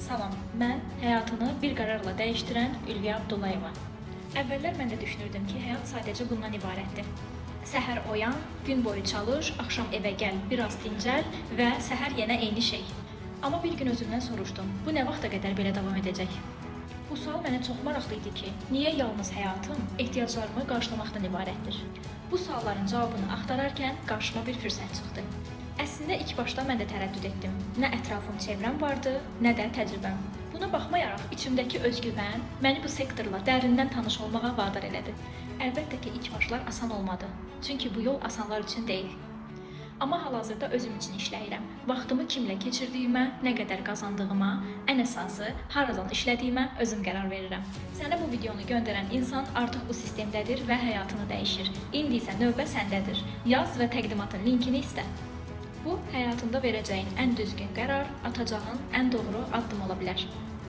Salam, mən həyatını bir qərarla dəyişdirən Ülviyə Abdullayeva. Əvvəllər mən də düşünürdüm ki, həyat sadəcə bundan ibarətdir. Səhər oyan, gün boyu çalış, axşam evə gəl, biraz dincəl və səhər yenə eyni şey. Amma bir gün özümdən soruşdum, bu nə vaxta qədər belə davam edəcək? Bu sual mənə çox maraqlı idi ki, niyə yalnız həyatım ehtiyaclarımı qarşılamaqdan ibarətdir? Bu sualların cavabını axtararkən qarşıma bir fürsət çıxdı. Əslində ilk başda mən də tərəddüd etdim. Nə ətrafım çevrəm vardı, nə də təcrübəm. Buna baxmayaraq içimdəki özgüvən məni bu sektorla dərindən tanış olmağa vadar elədi. Əlbəttə ki, ilk başlar asan olmadı. Çünki bu yol asanlar üçün deyil. Amma hal-hazırda özüm üçün işləyirəm. Vaxtımı kimlə keçirdiyimə, nə qədər qazandığıma, ən əsası haradan işlədiyimə özüm qərar verirəm. Sənə bu videonu göndərən insan artıq bu sistemdədir və həyatını dəyişir. İndi isə növbə səndədir. Yaz və təqdimatın linkini istə. Bu, həyatında verəcəyin ən düzgün qərar, atacağın ən doğru addım ola bilər.